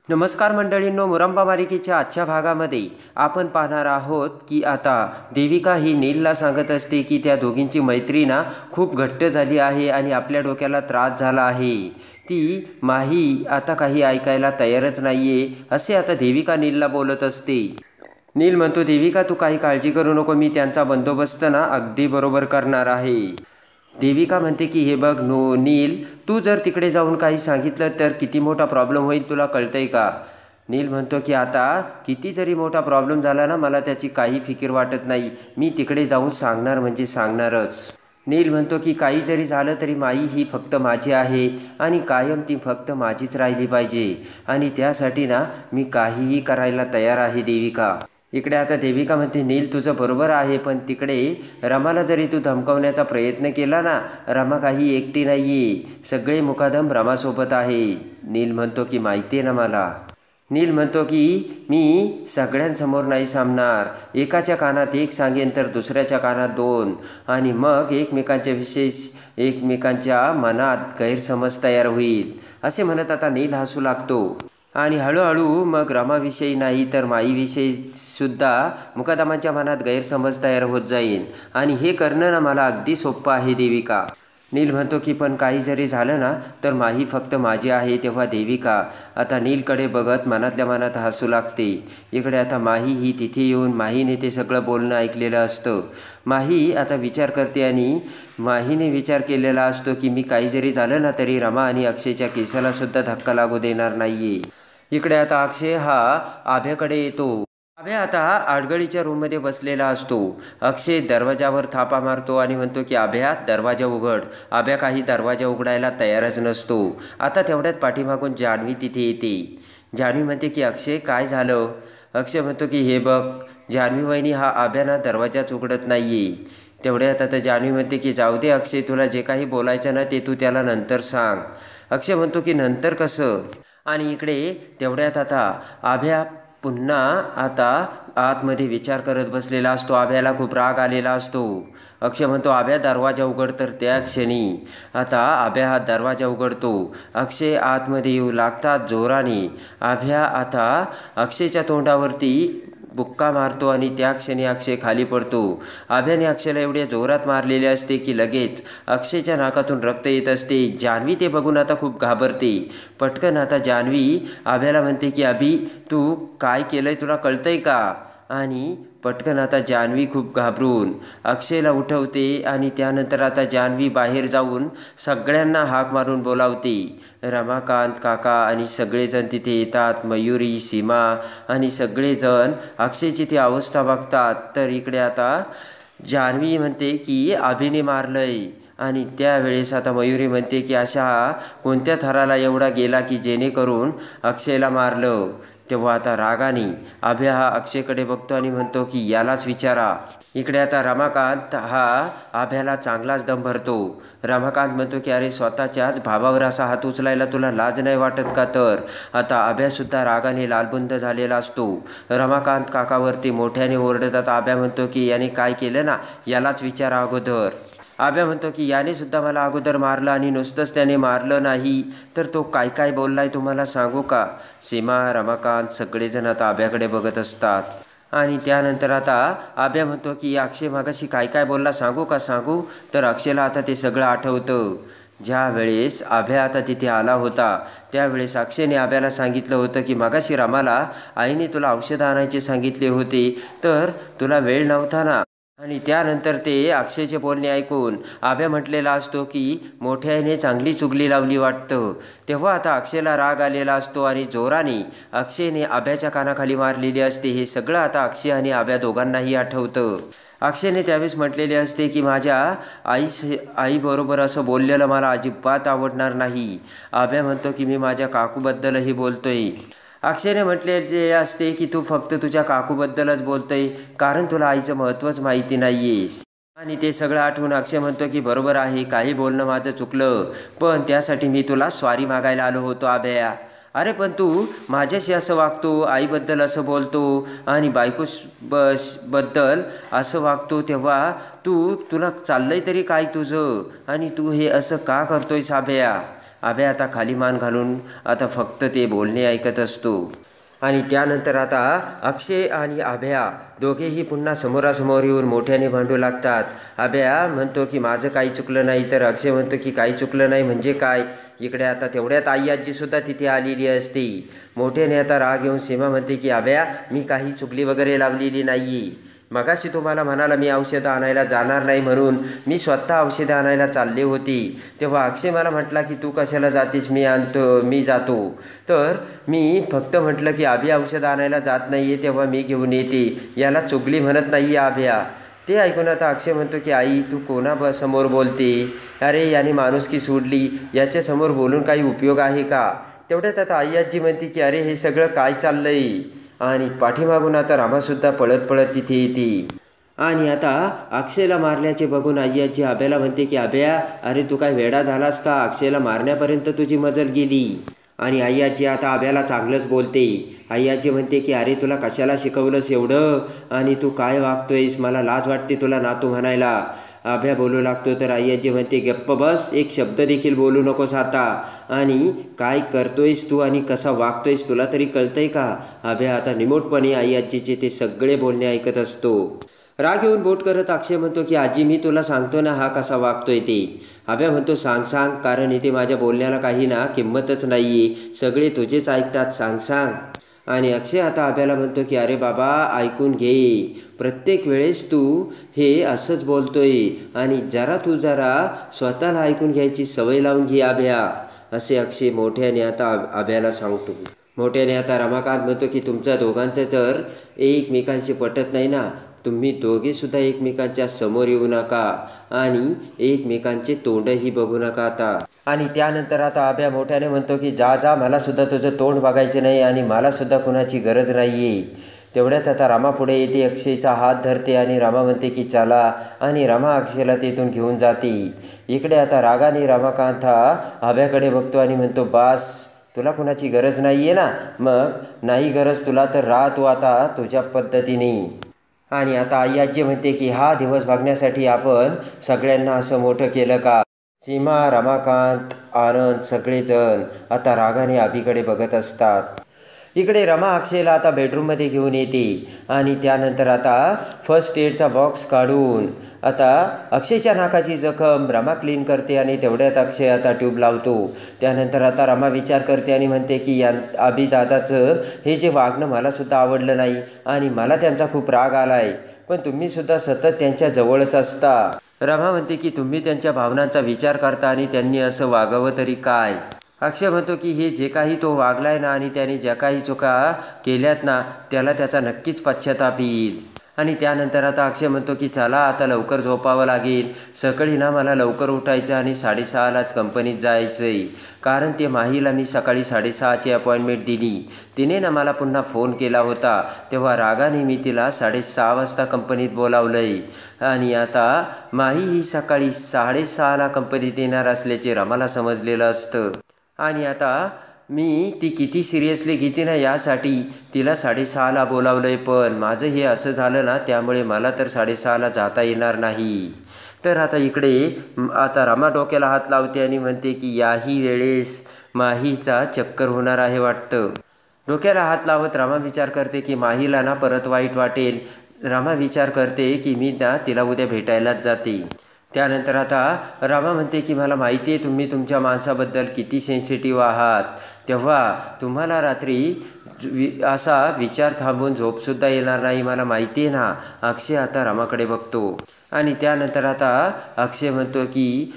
नमस्कार मंडळींनो, मुरंबा मालिकेच्या आजच्या भागामध्ये आपण पाहणार आहोत की आता देविका ही नीलला सांगत असते की त्या दोघींची मैत्री ना खूप घट्ट झाली आहे आणि आपल्या डोक्याला त्रास झाला आहे. ती माही आता काही ऐकायला तयारच नाही आहे असे आता देविका नीलला बोलत असते. नील म्हणतो, देविका तू काही काळजी करू नको, मी त्यांचा बंदोबस्त ना अगदी बरोबर करणार आहे. देविका म्हणते की हे बघ नील, तू जर तिकडे जाऊन काही सांगितलं तर किती मोठा प्रॉब्लेम होईल तुला कळतंय का? नील म्हणतो की आता किती जरी मोठा प्रॉब्लेम झाला ना मला त्याची काही फिकीर वाटत नाही, मी तिकडे जाऊन सांगणार म्हणजे सांगणारच. नील म्हणतो की काही जरी झालं तरी माई ही फक्त माझी आहे आणि कायम ती फक्त माझीच राहिली पाहिजे आणि त्यासाठी ना मी काहीही करायला तयार आहे देविका. इकडे आता देविका म्हणते, नील तुझं बरोबर आहे, पण तिकडे रमाला जरी तू धमकावण्याचा प्रयत्न केला ना, रमा काही एकटी नाही आहे, सगळे मुकादम रमासोबत आहे. नील म्हणतो की माहिती आहे ना मला. नील म्हणतो की मी सगळ्यांसमोर नाही सांगणार, एकाच्या कानात एक सांगेन तर दुसऱ्याच्या कानात दोन आणि मग एकमेकांच्या मनात गैरसमज तयार होईल. असे म्हणत आता नील हसू लागतो आणि हळूहळू मग रमाविषयी नाही तर माईविषयी सुद्धा मुकादमांच्या मनात गैरसमज तयार होत जाईल आणि हे करणं ना मला अगदी सोपं आहे देविका. नील म्हणतो की पण काही जरी झालं ना तर माही फक्त माझी आहे. तेव्हा देविका आता नीलकडे बघत मनातल्या मनात हसू लागते. इकडे आता माही ही तिथे येऊन माहीने ते सगळं बोलणं ऐकलेलं असतं. माही आता विचार करते आणि माहीने विचार केलेला असतो की मी काही जरी झालं ना तरी रमा आणि अक्षयच्या केसाला सुद्धा धक्का लागू देणार नाहीये. इकडे आता अक्षय हा आभ्याकडे येतो. आभ्या आता आडगळीच्या रूममध्ये बसलेला असतो. अक्षय दरवाजावर थापा मारतो आणि म्हणतो की आभ्या दरवाजा उघड. आभ्या काही दरवाजा उघडायला तयारच नसतो. आता तेवढ्यात पाठीमागून जान्हवी तिथे येते. जान्हवी म्हणते की अक्षय काय झालं? अक्षय म्हणतो की हे बघ जान्हवी वहिनी, हा आभ्याना दरवाजाच उघडत नाहीये. तेवढ्यात आता जान्हवी म्हणते की जाऊ दे अक्षय, तुला जे काही बोलायचं ना ते तू त्याला नंतर सांग. अक्षय म्हणतो की नंतर कसं? आणि इकडे तेवढ्यात आता आभ्या पुन्हा आता आतमध्ये विचार करत बसलेला असतो. आभ्याला खूप राग आलेला असतो. अक्षय म्हणतो आभ्या दरवाजा उघड. तर त्या क्षणी आता आभ्या हा दरवाजा उघडतो. अक्षय आतमध्ये येऊ लागतात जोराने. आभ्या आता अक्षयच्या तोंडावरती बुक्का मारतो आणि त्या क्षणी अक्षय खाली पडतो. आभ्याने अक्षयला एवढ्या जोरात मारलेले असते की लगेच अक्षयच्या नाकातून रक्त येत असते. जान्हवी ते बघून आता खूप घाबरते. पटकन आता जान्हवी आभ्याला म्हणते की अभि तू काय केलंय तुला कळतंय का? आणि पटकन आता जान्हवी खूप घाबरून अक्षयला उठवते आणि त्यानंतर आता जान्हवी बाहेर जाऊन सगळ्यांना हाक मारून बोलावते. रमाकांत काका आणि सगळेजण तिथे येतात. मयुरी, सीमा आणि सगळेजण अक्षयची ती अवस्था बघतात. तर इकडे आता जान्हवी म्हणते की अभिने मारलंय आणि त्यावेळेस आता मयुरी म्हणते की अशा कोणत्या थराला एवढा गेला की जेणेकरून अक्षयला मारलं? तेव्हा आता रागाने आभ्या हा अक्षयकडे बघतो आणि म्हणतो की यालाच विचारा. इकडे आता रमाकांत हा आभ्याला चांगलाच दम भरतो. रमाकांत म्हणतो की अरे स्वतःच्याच भावावर असा हात उचलायला तुला लाज नाही वाटत का? तर आता आभ्यासुद्धा रागाने लालबुंद झालेला असतो. रमाकांत काकावरती मोठ्याने ओरडतात. आभ्या म्हणतो की याने काय केलं ना यालाच विचारा अगोदर. आभ्या म्हणतो की याने सुद्धा मला अगोदर मारलं आणि नुसतंच त्याने मारलं नाही तर तो काय काय बोललाय तुम्हाला सांगू का? सीमा, रमाकांत सगळेजण आता आभ्याकडे बघत असतात आणि त्यानंतर आता आभ्या म्हणतो की अक्षय मागाशी काय काय बोलला सांगू का? सांगू. तर अक्षयला आता ते सगळं आठवतं. ज्या वेळेस आभ्या आता तिथे आला होता त्यावेळेस अक्षयने आभ्याला सांगितलं होतं की मागाशी रमाला आईने तुला औषधं आणायचे सांगितले होते तर तुला वेळ नव्हता ना. आणि त्यानंतर ते अक्षयचे बोलणे ऐकून आभ्या म्हटलेला असतो की मोठ्याने चांगली चुगली लावली वाटतं. तेव्हा आता अक्षयला राग आलेला असतो आणि जोराने अक्षयने आभ्याच्या कानाखाली मारलेली असते. हे सगळं आता अक्षय आणि आभ्या दोघांनाही आठवतं. अक्षयने त्यावेळेस म्हटलेले असते की माझ्या आईबरोबर असं बोललेलं मला अजिबात आवडणार नाही. आभ्या म्हणतो की मी माझ्या काकूबद्दलही बोलतोय. अक्षयने म्हटलेले असते की तू फक्त तुझ्या काकूबद्दलच बोलतोय कारण तुला आईचं महत्त्वच माहिती नाहीयेस. आणि ते सगळं आठवून अक्षय म्हणतो की बरोबर आहे, काही बोलणं माझं चुकलं, पण त्यासाठी मी तुला सॉरी मागायला आलो होतो आभ्या. अरे पण तू माझ्याशी असं वागतो, आईबद्दल असं बोलतो आणि बद्दल असं वागतो तेव्हा तुला चाललंय तरी काय तुझं? आणि तू हे असं का करतोयस आभ्या? अभ्या आता खाली मान घालून आता फक्त ते बोलणे ऐकत असतो. आणि त्यानंतर आता अक्षय आणि अभ्या दोघेही पुन्हा समोरासमोर येऊन मोठ्याने भांडू लागतात. अभ्या म्हणतो की माझं काही चुकलं नाही, तर अक्षय म्हणतो की काही चुकलं नाही म्हणजे काय. इकडे आता तेवढ्यात आई आजीसुद्धा तिथे आलेली असते. मोठ्याने आता राग येऊन सीमा म्हणते की अभ्या मी काही चुकली वगैरे लावलेली नाही. मगाशी तुम्हाला म्हणाला मी औषधं आणायला जाणार नाही म्हणून मी स्वतः औषधं आणायला चालले होते. तेव्हा अक्षय मला म्हटला की तू कशाला जातेस, मी जातो. तर मी फक्त म्हटलं की अभि औषधं आणायला जात नाही आहे तेव्हा मी घेऊन येते, याला चुगली म्हणत नाही आहे अभ्या. ते ऐकून आता अक्षय म्हणतो की आई तू कोणासमोर बोलते. अरे याने माणुसकी सोडली, याच्यासमोर बोलून काही उपयोग आहे का. तेवढ्यात आता आई आजी म्हणते की अरे हे सगळं काय चाललंय. आणि पाठीमागून आता रामासुद्धा पळत पळत तिथे येते. आणि आता अक्षयला मारल्याचे बघून आई आजी अभ्याला म्हणते की अभ्या अरे तू काय वेडा झालास का, अक्षयला मारण्यापर्यंत तुझी मजल गेली. आणि आई आजी आता अभ्याला चांगलंच बोलते. आई आजी म्हणते की अरे तुला कशाला शिकवलंस एवढं, आणि तू काय वागतोयस, मला लाज वाटते तुला नातू म्हणायला. अभ्या बोलू लागतो तर आई आजी म्हणते गप्प बस, एक शब्द देखील बोलू नकोस आता. आणि काय करतोयस तू आणि कसा वागतोयस तुला तरी कळतंय का. अभ्या आता निमूटपणे आई आजीचे ते सगळे बोलणे ऐकत असतो. राग येऊन बोट करत अक्षय म्हणतो की आजी मी तुला सांगतो ना हा कसा वागतोय ते. अभ्या म्हणतो सांग, कारण इथे माझ्या बोलण्याला काही ना किंमतच नाही आहे, सगळे तुझेच ऐकतात, सांग. आणि अक्षय आता अभ्याला म्हणतो की अरे बाबा ऐकून घे, प्रत्येक वेळेस तू हे असंच बोलतोय आणि तू जरा स्वतःला ऐकून घ्यायची सवय लावून घे अभ्या, असे अक्षय मोठ्याने आता अभ्याला सांगतो. मोठ्याने आता रमाकांत म्हणतो की तुमच्या दोघांचं तर एकमेकांशी पटत नाही ना, तुम्ही दोघेसुद्धा एकमेकांच्या समोर येऊ नका आणि एकमेकांचे तोंडही बघू नका आता. आणि त्यानंतर आता अभ्या मोठ्याने म्हणतो की जा मलासुद्धा तुझं तोंड बघायचं नाही आणि मलासुद्धा कुणाची गरज नाही आहे. तेवढ्यात आता रामा पुढे येते, अक्षयचा हात धरते आणि रामा म्हणते की चला, आणि रामा अक्षयला तिथून घेऊन जाते. इकडे आता रागाने रमाकांत हा अभ्याकडे बघतो आणि म्हणतो बास, तुला कुणाची गरज नाही आहे ना, मग नाही गरज तुला तर राह तू आता तुझ्या पद्धतीने. आणि आता आई आजी म्हणते की हा दिवस बघण्यासाठी आपण सगळ्यांना असं मोठं केलं का. सीमा, रमाकांत, आनंद सगळेजण आता रागाने अभिकडे बघत असतात. इकडे रमा अक्षयला आता बेडरूममध्ये घेऊन येते आणि त्यानंतर आता फर्स्ट एडचा बॉक्स काढून आता अक्षयच्या नाकाची जखम रमा क्लीन करते आणि तेवढ्यात अक्षय आता ट्यूब लावतो. त्यानंतर आता रमा विचार करते आणि म्हणते की अभि दादाचं हे जे वागणं मलासुद्धा आवडलं नाही आणि मला त्यांचा खूप राग आला आहे, पण तुम्हीसुद्धा सतत त्यांच्या जवळच असता. रमा म्हणते की तुम्ही त्यांच्या भावनांचा विचार करता आणि त्यांनी असं वागावं तरी काय. अक्षय म्हणतो की हे जे काही तो वागलाय ना आणि त्याने ज्या काही चुका केल्यात ना त्याला त्याचा नक्कीच पश्चाताप येईल. आणि त्यानंतर आता अक्षय म्हणतो की चला आता लवकर झोपावं लागेल, सकाळी ना मला लवकर उठायचं आणि 6:30लाच कंपनीत जायचं आहे, कारण ते माहीला मी सकाळी 6:30ची अपॉइंटमेंट दिली. तिने ना मला पुन्हा फोन केला होता, तेव्हा रागाने मी तिला 6:30 वाजता कंपनीत बोलावलं आहे. आणि आता माही ही सकाळी 6:30ला कंपनीत येणार असल्याचे रमाला समजलेलं असतं. आणि आता मी ती किती सिरियसली घेते ना यासाठी तिला 6:30ला बोलावलं आहे, पण माझं हे असं झालं ना त्यामुळे मला तर 6:30ला जाता येणार नाही. तर आता इकडे आता रमा डोक्याला हात लावते आणि म्हणते की याही वेळेस माहीचा चक्कर होणार आहे वाटतं. डोक्याला हात लावत रमा विचार करते की माहीला ना परत वाईट वाटेल. रमा विचार करते की मी ना तिला उद्या भेटायलाच जाते. त्यानंतर आता रमा म्हणते की मला माहिती आहे तुम्ही तुमच्या माणसाबद्दल किती सेन्सिटिव्ह आहात, तेव्हा तुम्हाला रात्री असा विचार थांबून झोपसुद्धा येणार नाही, मला माहिती आहे ना. अक्षय आता रमाकडे बघतो आणि त्यानंतर आता अक्षय म्हणतो की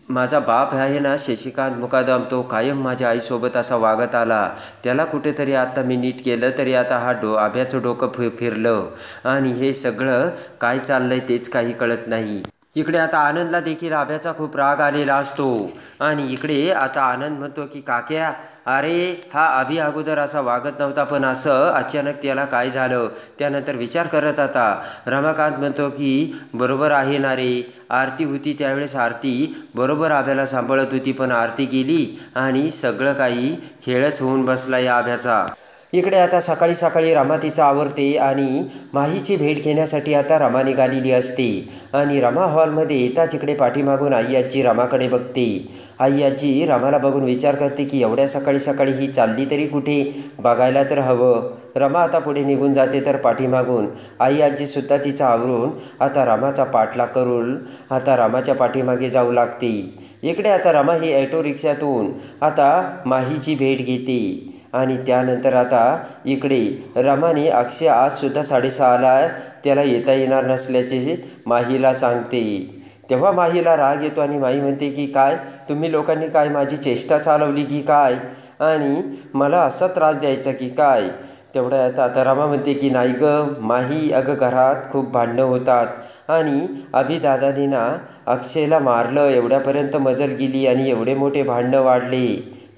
माझा बाप आहे ना शशिकांत मुकादम, तो कायम माझ्या आईसोबत असा वागत आला, त्याला कुठेतरी आता मी नीट केलं तरी आता हा अभ्याचं डोकं फिरलं आणि हे सगळं काय चाललंय तेच काही कळत नाही. इकडे आता आनंदला देखील अभ्याचा खूप राग आलेला असतो आणि इकडे आता आनंद म्हणतो की काक्या अरे हा अभि अगोदर असा वागत नव्हता, पण असं अचानक त्याला काय झालं. त्यानंतर विचार करत आता रमाकांत म्हणतो की बरोबर आहे ना रे, आरती होती त्यावेळेस आरती बरोबर अभ्याला सांभाळत होती, पण आरती गेली आणि सगळं काही खेळच होऊन बसला या अभ्याचा. इकडे आता सकाळी सकाळी रमा तिचा आवरते आणि माहीची भेट घेण्यासाठी आता रमा निघालेली असते आणि रमा हॉलमध्ये येताच इकडे पाठीमागून आई आजी रमाकडे बघते. आई आजी रमाला बघून विचार करते की एवढ्या सकाळी सकाळी ही चालली तरी कुठे, बघायला तर हवं. रमा आता पुढे निघून जाते तर पाठीमागून आई आजीसुद्धा तिचा आवरून आता रमाचा पाठलाग करून आता रमाच्या पाठीमागे जाऊ लागते. इकडे आता रमा ही ॲटो रिक्षातून आता माहीची भेट घेते आणि त्यानंतर आता इकडे रमाने अक्षय आजसुद्धा 6:30ला त्याला येता येणार नसल्याचे माहीला सांगते. तेव्हा माहीला राग येतो आणि माही म्हणते की काय तुम्ही लोकांनी काय माझी चेष्टा चालवली की काय, आणि मला असा त्रास द्यायचा की काय. तेवढ्यात आता रमा म्हणते की नाही गं माही, अगं घरात खूप भांडणं होतात आणि अभिदादाने ना अक्षयला मारलं, एवढ्यापर्यंत मजल गेली आणि एवढे मोठे भांडणं वाढले.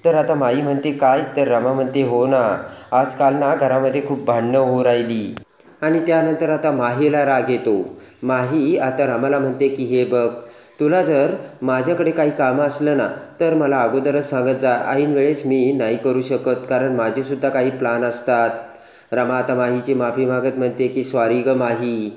तर आता माई म्हणते काय, तर रमा म्हणते हो ना, आजकाल ना घरामध्ये खूप भांडणं होऊ राहिली. आणि त्यानंतर आता माहीला राग येतो. माही आता रमाला म्हणते की हे बघ, तुला जर माझ्याकडे काही कामं असलं ना तर मला अगोदरच सांगत जा, ऐन वेळेस मी नाही करू शकत कारण माझेसुद्धा काही प्लान असतात. रमा आता माहीची माफी मागत म्हणते की सॉरी गं माही.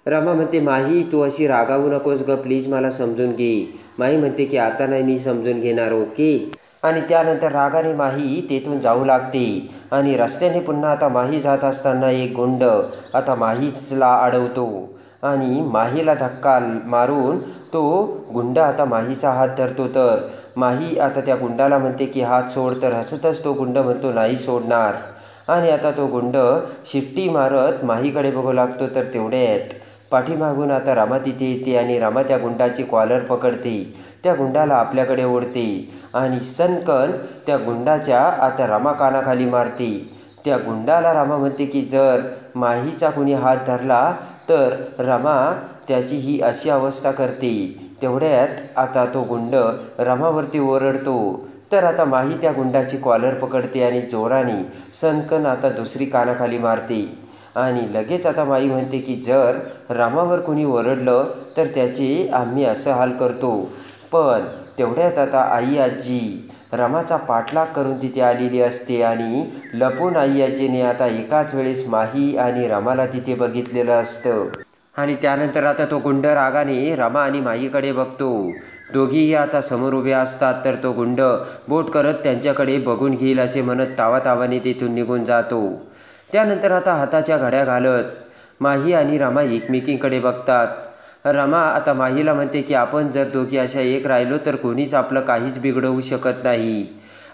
रमा म्हणते माही तू अशी रागावू नकोस गं प्लीज, मला समजून घे. माही म्हणते की आता नाही, मी समजून घेणार, ओके. आणि त्यानंतर रागाने माही तेथून जाऊ लागते आणि रस्त्याने पुन्हा आता माही जात असताना एक गुंड आता माहीला अडवतो आणि माहीला धक्का मारून तो गुंड आता माहीचा हात धरतो. तर माही आता त्या गुंडाला म्हणते की हात सोड, तर हसतच तो गुंड म्हणतो नाही सोडणार. आणि आता तो गुंड शिट्टी मारत माहीकडे बघू लागतो. तर तेवढ्यात पाठीमागून आता रमा तिथे येते आणि रमा त्या गुंडाची कॉलर पकडते, त्या गुंडाला आपल्याकडे ओढते आणि सनकन त्या गुंडाच्या आता रमा कानाखाली मारते. त्या गुंडाला रमा म्हणते की जर माहीचा कुणी हात धरला तर रमा त्याची ही अशी अवस्था करते. तेवढ्यात आता तो गुंड रमावरती ओरडतो. तर आता माही त्या गुंडाची कॉलर पकडते आणि जोराने सनकन आता दुसरी कानाखाली मारते. आणि लगेच आता माई म्हणते की जर रमावर कोणी ओरडलं तर त्याचे आम्ही असं हाल करतो. पण तेवढ्यात आता आई आजी रमाचा पाठलाग करून तिथे आलेली असते आणि लपून आई आजीने आता एकाच वेळेस माही आणि रमाला तिथे बघितलेलं असतं. आणि त्यानंतर आता तो गुंड रागाने रमा आणि माहीकडे बघतो. दोघीही आता समोर उभे असतात. तर तो गुंड बोट करत त्यांच्याकडे बघून घेईल असे म्हणत तावातावाने तिथून निघून जातो. त्यानंतर आता हाताच्या घड्या घालत माही आणि रमा एकमेकींकडे बघतात. रमा आता माहीला म्हणते की आपण जर दोघी अशा एक राहिलो तर कोणीच आपलं काहीच बिघडवू शकत नाही.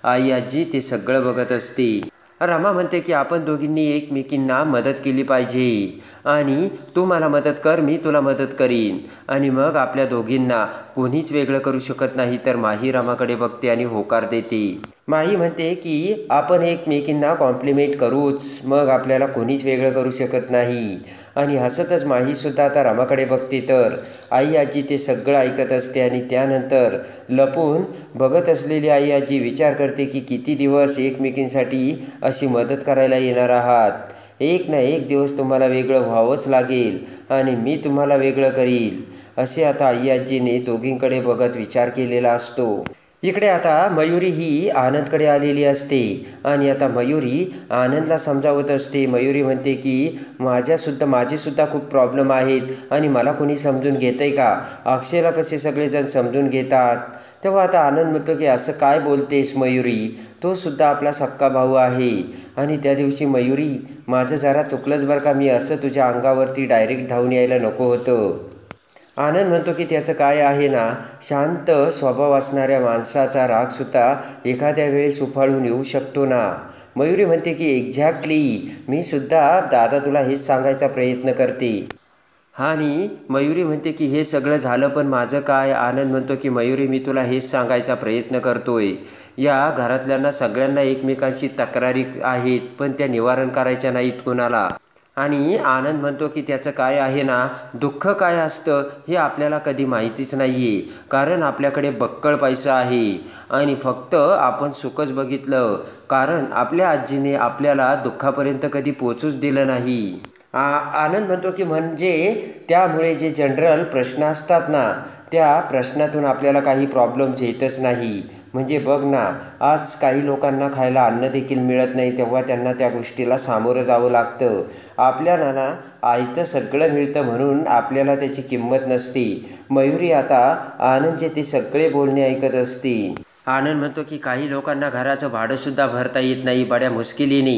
आई आजी ते सगळं बघत असते. रमा म्हणते की आपण दोघींनी एकमेकींना मदत केली पाहिजे आणि तू मला मदत कर, मी तुला मदत करीन आणि मग आपल्या दोघींना कोणीच वेगळं करू शकत नाही. तर माही रमाकडे बघते आणि होकार देते. माही म्हणते की आपण एकमेकींना कॉम्प्लिमेंट करूच, मग आपल्याला कोणीच वेगळं करू शकत नाही. आणि हसतच माहीसुद्धा आता रमाकडे बघते. तर आई आजी ते सगळं ऐकत असते आणि त्यानंतर लपून बघत असलेली आई आजी विचार करते की किती दिवस एकमेकींसाठी अशी मदत करायला येणार आहात. एक ना एक दिवस तुम्हाला वेगळं व्हावंच लागेल आणि मी तुम्हाला वेगळं करील, असे आता आई आजीने दोघींकडे बघत विचार केलेला असतो. इकडे आता मयुरी ही आनंदकडे आलेली असते आणि आता मयुरी आनंदला समजावत असते. मयुरी म्हणते की माझेसुद्धा खूप प्रॉब्लेम आहेत आणि मला कोणी समजून घेतं आहे का, अक्षयला कसे सगळेजण समजून घेतात. तेव्हा आता आनंद म्हणतो की असं काय बोलतेस मयुरी, तो सुद्धा आपला सक्का भाऊ आहे. आणि त्या दिवशी मयुरी माझं जरा चुकलंच बरं का, मी असं तुझ्या अंगावरती डायरेक्ट धावून यायला नको होतं. आनंद म्हणतो की त्याचं काय आहे ना, शांत स्वभाव असणाऱ्या माणसाचा रागसुद्धा एखाद्या वेळेस उफाळून येऊ शकतो ना. मयुरी म्हणते की एक्झॅक्टली, मी सुद्धा दादा तुला हेच सांगायचा प्रयत्न करते. आणि मयुरी म्हणते की हे सगळं झालं पण माझं काय. आनंद म्हणतो की मयुरी मी तुला हेच सांगायचा प्रयत्न करतोय, या घरातल्यांना सगळ्यांना एकमेकांशी तक्रारी आहेत पण त्या निवारण करायच्या नाहीत कोणाला. आणि आनंद म्हणतो की त्याचं काय आहे ना, दुःख काय असतं हे आपल्याला कधी माहितीच नाही आहे, कारण आपल्याकडे बक्कळ पैसा आहे आणि फक्त आपण सुखच बघितलं, कारण आपल्या आजीने आपल्याला दुःखापर्यंत कधी पोचूच दिलं नाही. आनंद म्हणतो की म्हणजे त्यामुळे जे जनरल प्रश्न असतात ना, त्या प्रश्नातून आपल्याला काही प्रॉब्लेम्स येतच नाही. म्हणजे बघ ना, आज काही लोकांना खायला अन्न देखील मिळत नाही, तेव्हा त्यांना त्या गोष्टीला सामोरं जावं लागतं. आपल्याला ना आयतं सगळं मिळतं म्हणून आपल्याला त्याची किंमत नसते. मयुरी आता आनंदचे ते सगळे बोलणे ऐकत असते. आनंद म्हणतो की काही लोकांना घराचं भाडंसुद्धा भरता येत नाही. बड्या मुश्किलीने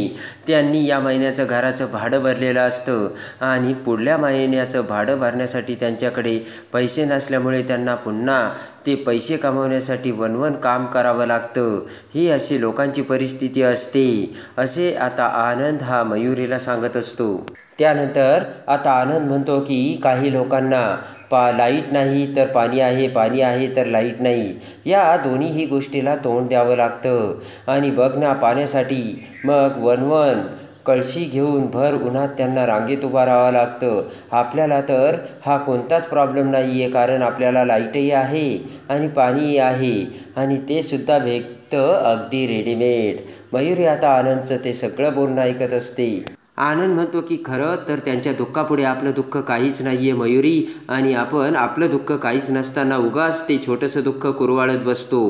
त्यांनी या महिन्याचं घराचं भाडं भरलेलं असतं आणि पुढल्या महिन्याचं भाडं भरण्यासाठी त्यांच्याकडे पैसे नसल्यामुळे त्यांना पुन्हा ते पैसे कमवण्यासाठी वणवण काम करावं लागतं. ही अशी लोकांची परिस्थिती असते, असे आता आनंद हा मयुरीला सांगत असतो. त्यानंतर आता आनंद म्हणतो की काही लोकांना लाईट नाही तर पाणी आहे, पाणी आहे तर लाईट नाही, या दोन्हीही गोष्टीला तोंड द्यावं लागतं. आणि बघ ना, पाण्यासाठी मग वणवण कळशी घेऊन भर उन्हात त्यांना रांगेत उभं राहावं लागतं. आपल्याला तर हा कोणताच प्रॉब्लेम नाही आहे, कारण आपल्याला लाईटही आहे आणि पाणीही आहे आणि ते सुद्धा भेटतं अगदी रेडीमेड. मयुरी आता आनंदचं ते सगळं बोलणं ऐकत असते. आनंद म्हणतो की खरं तर त्यांच्या दुःखापुढे आपलं दुःख काहीच नाही आहे मयुरी, आणि आपण आपलं दुःख काहीच नसताना उगाच ते छोटंसं दुःख कुरवाळत बसतो.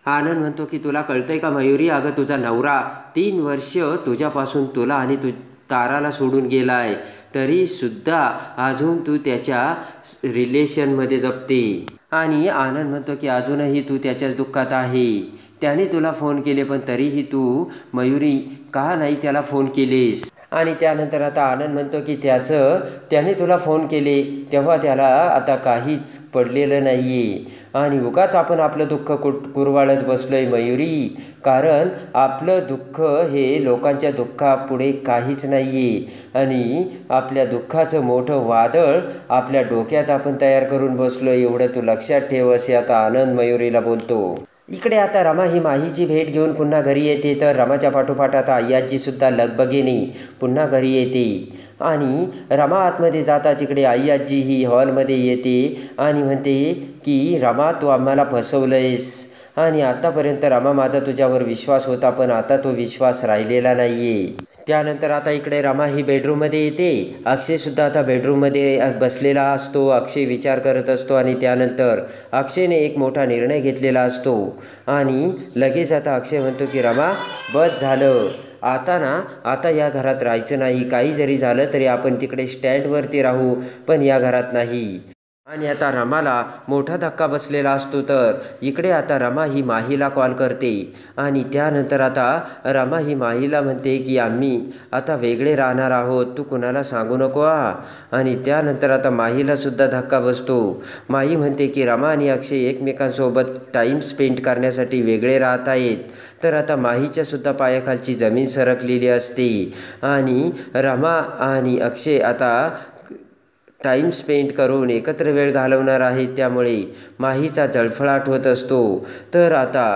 आनंद म्हणतो की तुला कळतंय का मयुरी, अगं तुझा नवरा 3 वर्ष तुझ्यापासून तुला आणि ताराला सोडून गेला आहे, तरीसुद्धा अजून तू त्याच्या रिलेशनमध्ये जगते. आणि आनंद म्हणतो की अजूनही तू त्याच्याच दुःखात आहे. त्याने तुला फोन केले पण तरीही तू मयुरी का नाही त्याला फोन केलेस. आणि त्यानंतर आता आनंद म्हणतो की त्याने तुला फोन केले तेव्हा त्याला आता काहीच पडलेलं नाही आहे आणि उगाच आपण आपलं दुःख कुरवाळत बसलो आहे मयुरी, कारण आपलं दुःख हे लोकांच्या दुःखापुढे काहीच नाही आहे आणि आपल्या दुःखाचं मोठं वादळ आपल्या डोक्यात आपण तयार करून बसलो आहे, एवढं तू लक्षात ठेव, असे आता आनंद मयुरीला बोलतो. इकडे आता रमा ही माहीची भेट घेऊन पुन्हा घरी येते, तर रमाच्या पाठोपाठ आता आईआजीसुद्धा लगबगीने पुन्हा घरी येते. आणि रमा आतमध्ये जाताच इकडे आईआजी ही हॉलमध्ये येते आणि म्हणते की रमा, तू आम्हाला फसवलंयस आणि आतापर्यंत रमा माझा तुझ्यावर विश्वास होता, पण आता तो विश्वास राहिलेला नाही आहे. त्यानंतर आता इकडे रमा ही बेडरूममध्ये येते. अक्षयसुद्धा आता बेडरूममध्ये बसलेला असतो. अक्षय विचार करत असतो आणि त्यानंतर अक्षयने एक मोठा निर्णय घेतलेला असतो आणि लगेच आता अक्षय म्हणतो की रमा, बस झालं आता या घरात राहायचं नाही. काही जरी झालं तरी आपण तिकडे स्टँडवरती राहू, पण या घरात नाही. आणि आता रमाला मोठा धक्का बसलेला असतो, तर इकडे आता रमा ही माहीला कॉल करते आणि त्यानंतर आता रमा ही माहीला म्हणते की आम्ही आता वेगळे राहणार आहोत, तू कुणाला सांगू नको हा. आणि त्यानंतर आता माहीलासुद्धा धक्का बसतो. माही म्हणते की रमा आणि अक्षय एकमेकांसोबत टाईम स्पेंड करण्यासाठी वेगळे राहत आहेत. तर आता माहीच्यासुद्धा पायाखालची जमीन सरकलेली असते आणि रमा आणि अक्षय आता टाईम स्पेंड करून एकत्र वेळ घालवणार आहेत, त्यामुळे माहीचा जळफळाट होत असतो. तर आता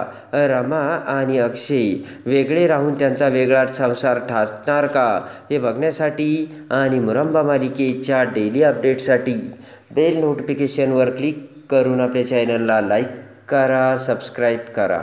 रमा आणि अक्षय वेगळे राहून त्यांचा वेगळा संसार ठासणार का, हे बघण्यासाठी आणि मुरंबा मालिकेच्या डेली अपडेटसाठी बेल नोटिफिकेशनवर क्लिक करून आपल्या चॅनलला लाईक करा, सबस्क्राईब करा.